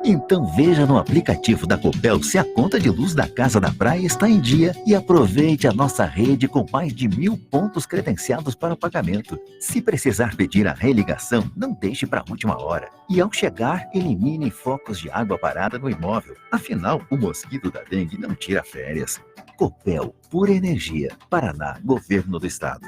Então veja no aplicativo da Copel se a conta de luz da Casa da Praia está em dia e aproveite a nossa rede com mais de 1.000 pontos credenciados para o pagamento. Se precisar pedir a religação, não deixe para a última hora. E ao chegar, elimine focos de água parada no imóvel. Afinal, o mosquito da dengue não tira férias. Copel, pura energia. Paraná, Governo do Estado.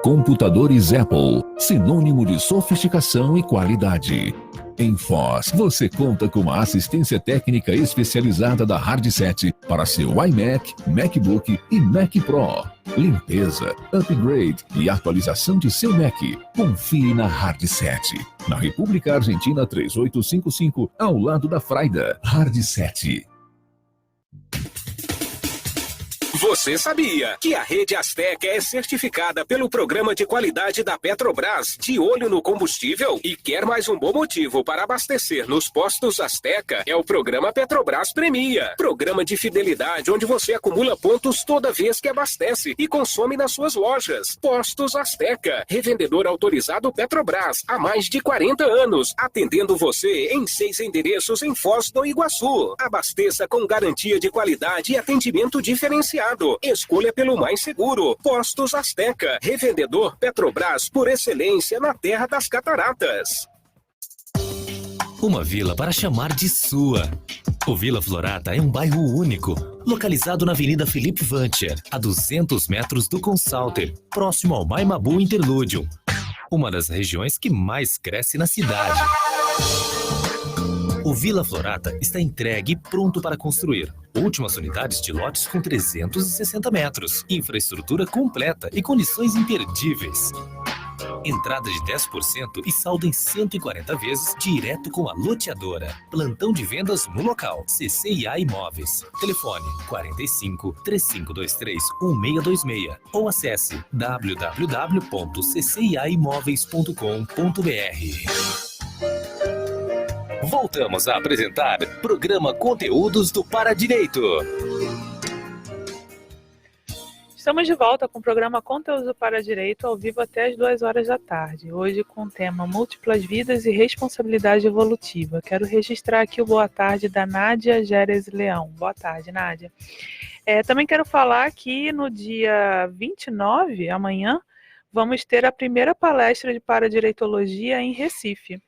Computadores Apple, sinônimo de sofisticação e qualidade. Em Foz, você conta com uma assistência técnica especializada da Hardset para seu iMac, MacBook e Mac Pro. Limpeza, upgrade e atualização de seu Mac. Confie na Hardset. Na República Argentina 3855, ao lado da Fraida. Hardset. Você sabia que a Rede Azteca é certificada pelo Programa de Qualidade da Petrobras, de olho no combustível? E quer mais um bom motivo para abastecer nos postos Azteca? É o Programa Petrobras Premia. Programa de fidelidade onde você acumula pontos toda vez que abastece e consome nas suas lojas. Postos Azteca, revendedor autorizado Petrobras há mais de 40 anos, atendendo você em 6 endereços em Foz do Iguaçu. Abasteça com garantia de qualidade e atendimento diferenciado. cuidado. Escolha pelo mais seguro. Postos Azteca, revendedor Petrobras por excelência na Terra das Cataratas. Uma vila para chamar de sua. O Vila Florata é um bairro único, localizado na Avenida Felipe Vancher, a 200 metros do Consalter, próximo ao Maimabu Interludium, uma das regiões que mais cresce na cidade. O Vila Florata está entregue e pronto para construir. Últimas unidades de lotes com 360 metros, infraestrutura completa e condições imperdíveis. Entrada de 10% e saldo em 140 vezes direto com a loteadora. Plantão de vendas no local. CCIA Imóveis. Telefone 45 3523 1626 ou acesse www.cciaimoveis.com.br. Voltamos a apresentar programa Conteúdos do Para Direito. Estamos de volta com o programa Conteúdo para Direito, ao vivo até as 2 horas da tarde. Hoje com o tema Múltiplas Vidas e Responsabilidade Evolutiva. Quero registrar aqui o boa tarde da Nádia Geres Leão. Boa tarde, Nádia. Também quero falar que no dia 29, amanhã, vamos ter a primeira palestra de Paradireitologia em Recife,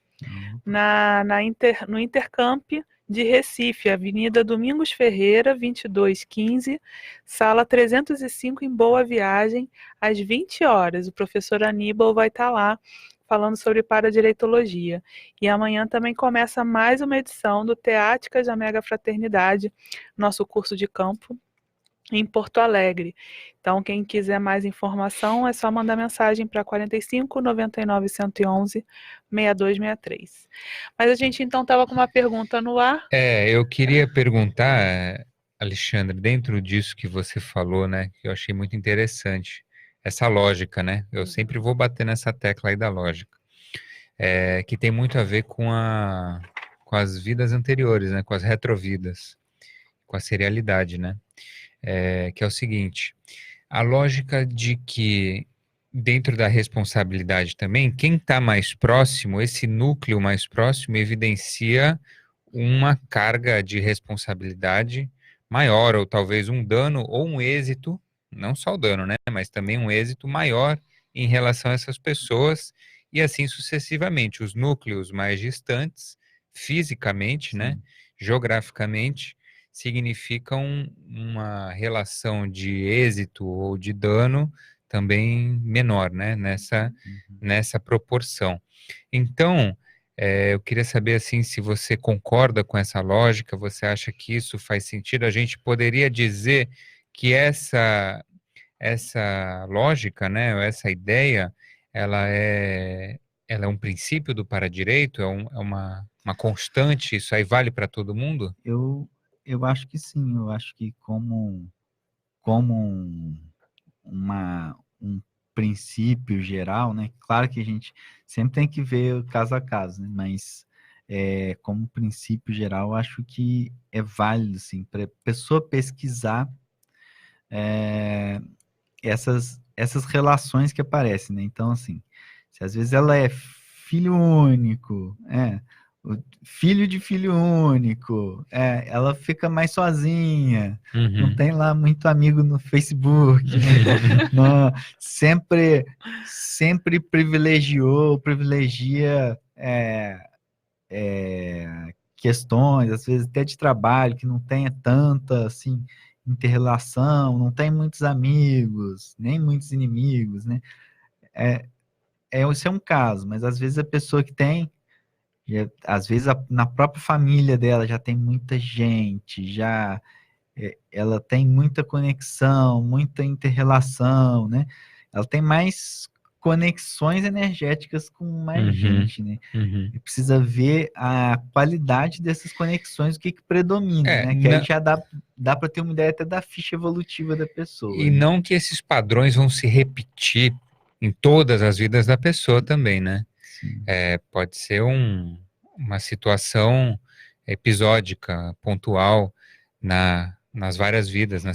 no Intercamp de Recife, Avenida Domingos Ferreira, 2215, sala 305, em Boa Viagem, às 20 horas. O professor Aníbal vai estar lá falando sobre paradireitologia. E amanhã também começa mais uma edição do Teáticas da Mega Fraternidade, nosso curso de campo, em Porto Alegre. Então, quem quiser mais informação, é só mandar mensagem para 45 99 111 6263. Mas a gente, então, estava com uma pergunta no ar. Eu queria perguntar, Alexandre, dentro disso que você falou, né, que eu achei muito interessante, essa lógica, né? Eu sempre vou bater nessa tecla aí da lógica, que tem muito a ver com as vidas anteriores, né, com as retrovidas, com a serialidade, né? Que é o seguinte, a lógica de que dentro da responsabilidade também, quem está mais próximo, esse núcleo mais próximo, evidencia uma carga de responsabilidade maior, ou talvez um dano ou um êxito, não só o dano, né, mas também um êxito maior em relação a essas pessoas, e assim sucessivamente. Os núcleos mais distantes, fisicamente, né, geograficamente, significam uma relação de êxito ou de dano também menor, né, nessa proporção. Então, eu queria saber, assim, se você concorda com essa lógica, você acha que isso faz sentido? A gente poderia dizer que essa lógica, né, essa ideia, ela é um princípio do paradireito, é uma constante, isso aí vale para todo mundo? Eu acho que sim, eu acho que como um princípio geral, né? Claro que a gente sempre tem que ver caso a caso, né? Mas como princípio geral, eu acho que é válido, assim, para a pessoa pesquisar essas relações que aparecem, né? Então, assim, se às vezes ela é filho único, o filho de filho único, ela fica mais sozinha, não tem lá muito amigo no Facebook, né? Não, sempre privilegia questões, às vezes até de trabalho, que não tenha tanta, assim, inter-relação, não tem muitos amigos, nem muitos inimigos, né? Esse é um caso, mas às vezes a pessoa que tem, às vezes na própria família dela já tem muita gente, ela tem muita conexão, muita inter-relação, né? Ela tem mais conexões energéticas com mais gente, né? E precisa ver a qualidade dessas conexões, o que predomina, né? Que aí já dá para ter uma ideia até da ficha evolutiva da pessoa. E não que esses padrões vão se repetir em todas as vidas da pessoa também, né? Pode ser uma situação episódica, pontual, nas várias vidas, na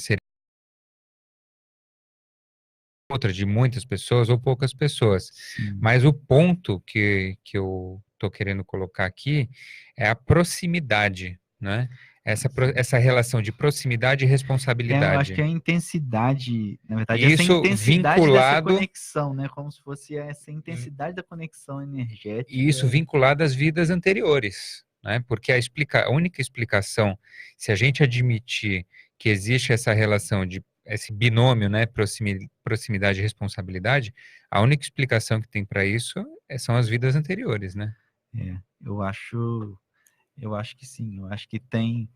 outra de muitas pessoas ou poucas pessoas. Mas o ponto que eu estou querendo colocar aqui é a proximidade, né? essa relação de proximidade e Eu acho responsabilidade. que a intensidade, na verdade, E essa isso intensidade dessa vinculado, conexão, né? Como se fosse essa intensidade da conexão energética. e isso vinculado às vidas anteriores, né? Porque a única explicação, se a gente admitir que existe essa relação esse binômio, né, proximidade e responsabilidade, a única explicação que tem para isso são as vidas anteriores, né? Eu acho que sim, eu acho que tem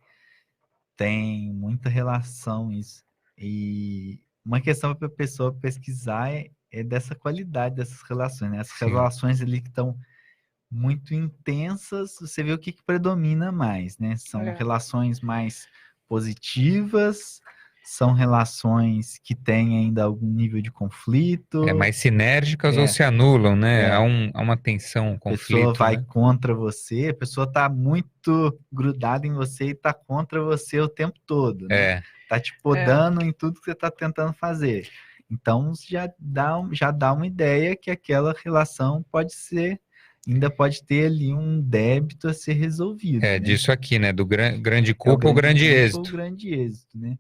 muita relação isso. E uma questão para a pessoa pesquisar é dessa qualidade dessas relações, né? As Sim. relações ali que estão muito intensas, você vê o que predomina mais, né? São relações mais positivas, são relações que têm ainda algum nível de conflito. Mais sinérgicas ou se anulam, né? Há uma tensão, um conflito. A pessoa vai né? contra você, a pessoa está muito grudada em você e está contra você o tempo todo, né? Tá te podando em tudo que você está tentando fazer. Então, já dá uma ideia que aquela relação ainda pode ter ali um débito a ser resolvido. né? Disso aqui, né? Do grande culpa ou grande êxito. O grande êxito, né?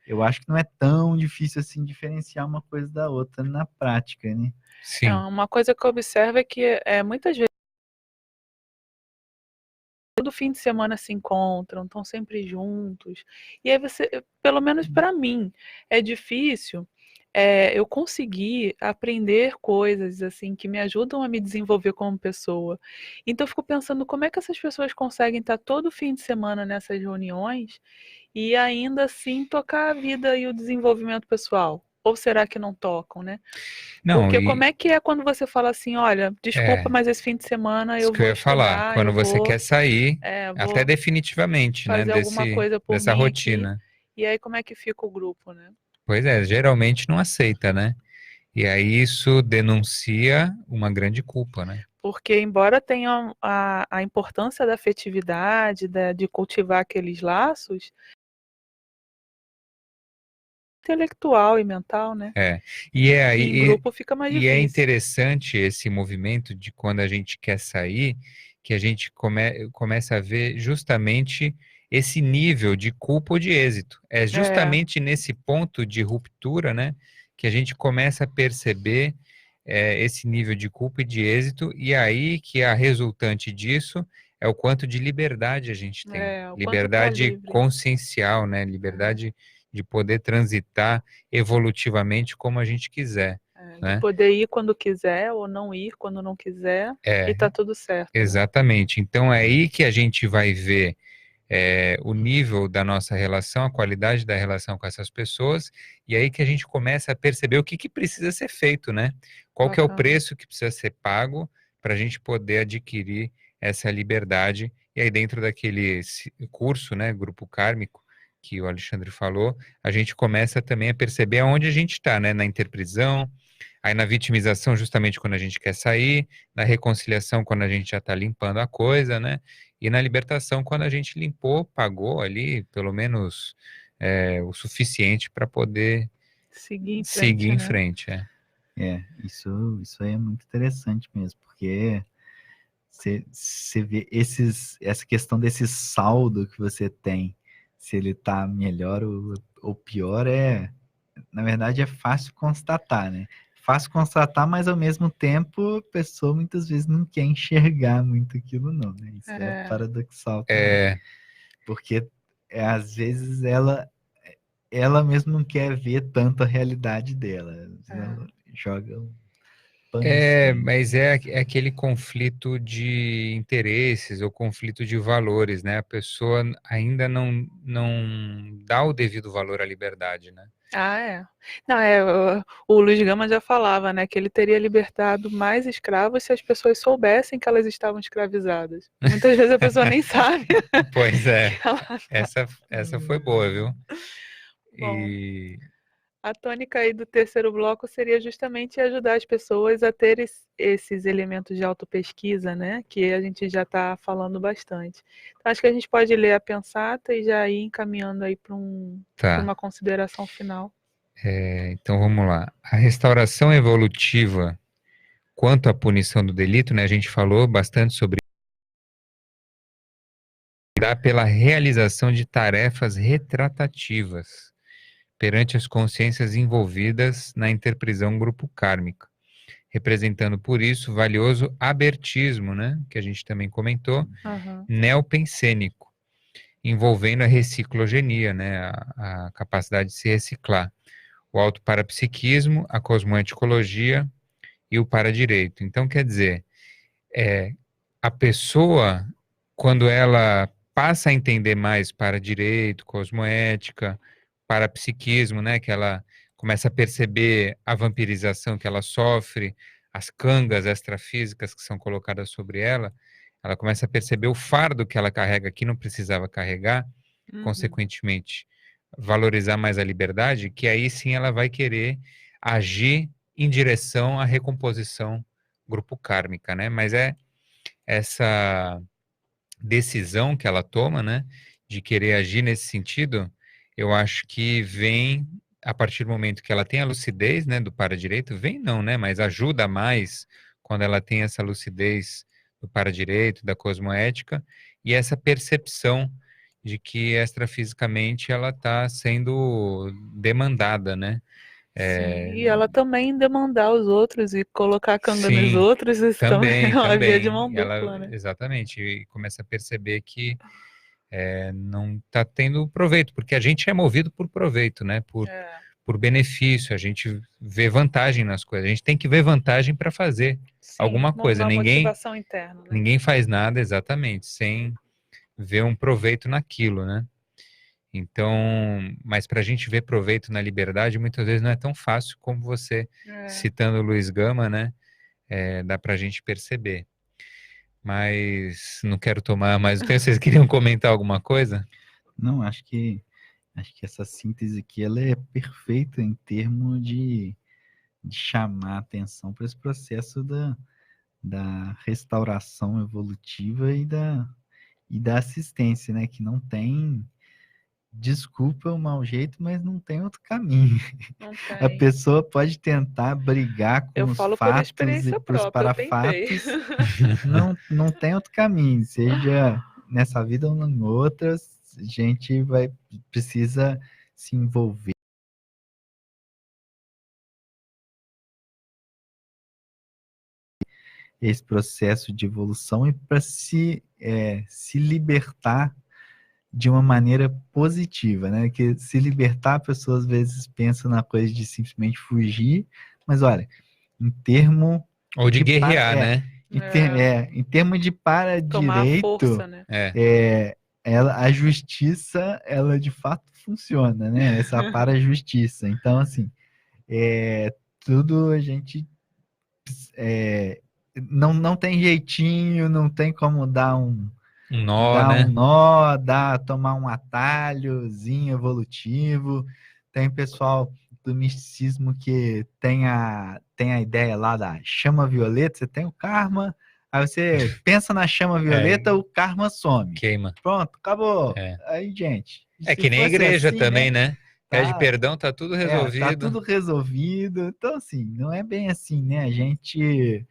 Eu acho que não é tão difícil assim diferenciar uma coisa da outra na prática, né? Sim. Uma coisa que eu observo é que muitas vezes todo fim de semana se encontram, estão sempre juntos. E aí pelo menos para mim, é difícil eu conseguir aprender coisas assim que me ajudam a me desenvolver como pessoa. Então eu fico pensando como é que essas pessoas conseguem estar todo fim de semana nessas reuniões e ainda assim tocar a vida e o desenvolvimento pessoal. Ou será que não tocam, né? Porque como é que é quando você fala assim, olha, desculpa, mas esse fim de semana eu vou eu ia falar, quando você quer sair, até definitivamente, né, fazer alguma coisa por dessa mim rotina. aqui, e aí como é que fica o grupo, né? Pois é, geralmente não aceita, né? E aí isso denuncia uma grande culpa, né? Porque embora tenha a importância da afetividade, de cultivar aqueles laços, intelectual e mental, né? E aí em grupo fica mais difícil. é interessante esse movimento de quando a gente quer sair, que a gente começa a ver justamente esse nível de culpa ou de êxito. É justamente nesse ponto de ruptura, né, que a gente começa a perceber esse nível de culpa e de êxito, e aí que a resultante disso é o quanto de liberdade a gente tem. Liberdade consciencial, né? Liberdade de poder transitar evolutivamente como a gente quiser. De poder ir quando quiser ou não ir quando não quiser e tá tudo certo. Exatamente. Então é aí que a gente vai ver o nível da nossa relação, a qualidade da relação com essas pessoas, e aí que a gente começa a perceber o que precisa ser feito, né? Qual que é o preço que precisa ser pago para a gente poder adquirir essa liberdade. E aí dentro daquele curso, né, Grupo Kármico, que o Alexandre falou, a gente começa também a perceber aonde a gente está, né? Na interprisão, aí na vitimização justamente quando a gente quer sair, na reconciliação quando a gente já está limpando a coisa, né? E na libertação quando a gente limpou, pagou ali pelo menos o suficiente para poder seguir em frente. Isso aí é muito interessante mesmo, porque você vê essa questão desse saldo que você tem, se ele tá melhor ou pior, na verdade é fácil constatar, né? Fácil constatar, mas ao mesmo tempo a pessoa muitas vezes não quer enxergar muito aquilo não, né? Isso é paradoxal também. Porque às vezes ela mesma não quer ver tanto a realidade dela. Ela joga um pano mas é aquele conflito de interesses ou conflito de valores, né? A pessoa ainda não dá o devido valor à liberdade, né? Não, o Luiz Gama já falava, né, que ele teria libertado mais escravos se as pessoas soubessem que elas estavam escravizadas. Muitas vezes a pessoa nem sabe. Pois é, essa foi boa, viu? Bom, a tônica aí do terceiro bloco seria justamente ajudar as pessoas a ter esses elementos de autopesquisa, né? Que a gente já está falando bastante. Então, acho que a gente pode ler a pensata e já ir encaminhando aí para uma consideração final. Então vamos lá. A restauração evolutiva quanto à punição do delito, né? A gente falou bastante sobre dá pela realização de tarefas retratativas perante as consciências envolvidas na interprisão grupo kármica, representando por isso valioso abertismo, né, que a gente também comentou, neopensênico, envolvendo a reciclogenia, né, a capacidade de se reciclar, o autoparapsiquismo, a cosmoeticologia e o paradireito. Então, quer dizer, a pessoa, quando ela passa a entender mais paradireito, cosmoética, parapsiquismo, né, que ela começa a perceber a vampirização que ela sofre, as cangas extrafísicas que são colocadas sobre ela começa a perceber o fardo que ela carrega que não precisava carregar, consequentemente, valorizar mais a liberdade, que aí sim ela vai querer agir em direção à recomposição grupo kármica, né? Mas essa decisão que ela toma, né, de querer agir nesse sentido, eu acho que vem a partir do momento que ela tem a lucidez, né, do paradireito, vem não, né, mas ajuda mais quando ela tem essa lucidez do paradireito, da cosmoética, e essa percepção de que extrafisicamente ela está sendo demandada, né? Sim, e ela também demandar os outros e colocar a canga nos outros, isso também é uma via de mão dupla, né? Exatamente, e começa a perceber que não está tendo proveito, porque a gente é movido por proveito, né? Por benefício, a gente vê vantagem nas coisas, a gente tem que ver vantagem para fazer alguma coisa. Motivação interna, né? Ninguém faz nada exatamente sem ver um proveito naquilo, né? Então, mas para a gente ver proveito na liberdade, muitas vezes não é tão fácil como você, citando o Luiz Gama, né? Dá para a gente perceber. Mas não quero tomar mais o tempo. Vocês queriam comentar alguma coisa? Não, acho que essa síntese aqui ela é perfeita em termos de chamar atenção para esse processo da restauração evolutiva e da assistência, né? Que não tem, desculpa o mau jeito, mas não tem outro caminho. Não tem. A pessoa pode tentar brigar com os fatos e os parafatos. Não tem outro caminho, seja nessa vida ou em outras, a gente precisa se envolver. Esse processo de evolução e para se libertar de uma maneira positiva, né? Que se libertar, a pessoa às vezes pensa na coisa de simplesmente fugir, mas olha, em termo... Ou de guerrear, né? Em termos de paradireito, força, né? a justiça, ela de fato funciona, né? Essa para-justiça. Então, assim, tudo a gente... não tem jeitinho, não tem como dar um nó, tomar um atalhozinho evolutivo. Tem pessoal do misticismo que tem a ideia lá da chama violeta, você tem o karma, aí você pensa na chama violeta, o karma some. Queima. Pronto, acabou. Aí, gente... que nem a igreja assim, também, né? Pede perdão, tá tudo resolvido. Tá tudo resolvido. Então, assim, não é bem assim, né? A gente...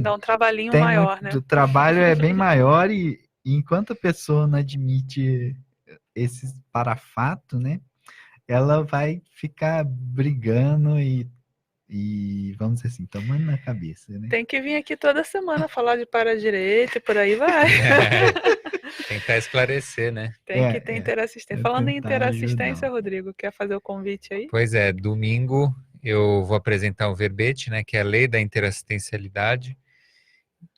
Dá um trabalhinho maior, né? O trabalho é bem maior e enquanto a pessoa não admite esses parafatos, né? Ela vai ficar brigando e vamos dizer assim, tomando na cabeça, né? Tem que vir aqui toda semana falar de paradireito e por aí vai. Tentar esclarecer, né? Tem que ter interassistência. Falando em interassistência, Rodrigo, quer fazer o convite aí? Pois é, domingo eu vou apresentar o verbete, né, que é a lei da interassistencialidade,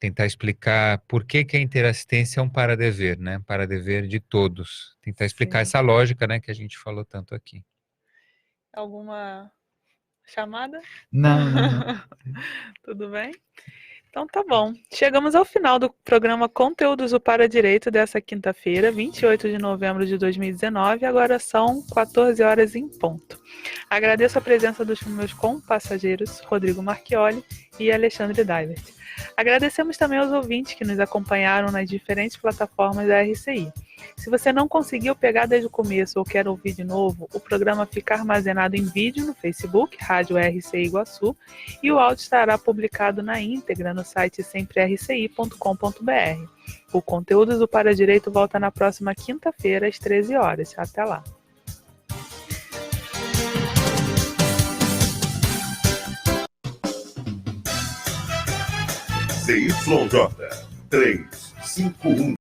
tentar explicar por que a interassistência é um para-dever, né, para-dever de todos, tentar explicar essa lógica, né, que a gente falou tanto aqui. Alguma chamada? Não. Tudo bem? Então tá bom. Chegamos ao final do programa Conteúdos do Paradireito dessa quinta-feira, 28 de novembro de 2019. Agora são 14 horas em ponto. Agradeço a presença dos meus compassageiros, Rodrigo Marchioli e Alexandre Daivert. Agradecemos também aos ouvintes que nos acompanharam nas diferentes plataformas da RCI. Se você não conseguiu pegar desde o começo ou quer ouvir de novo, o programa fica armazenado em vídeo no Facebook, Rádio RCI Iguaçu, e o áudio estará publicado na íntegra no site semprerci.com.br. O conteúdo do Para Direito volta na próxima quinta-feira, às 13 horas. Até lá. CYJ 351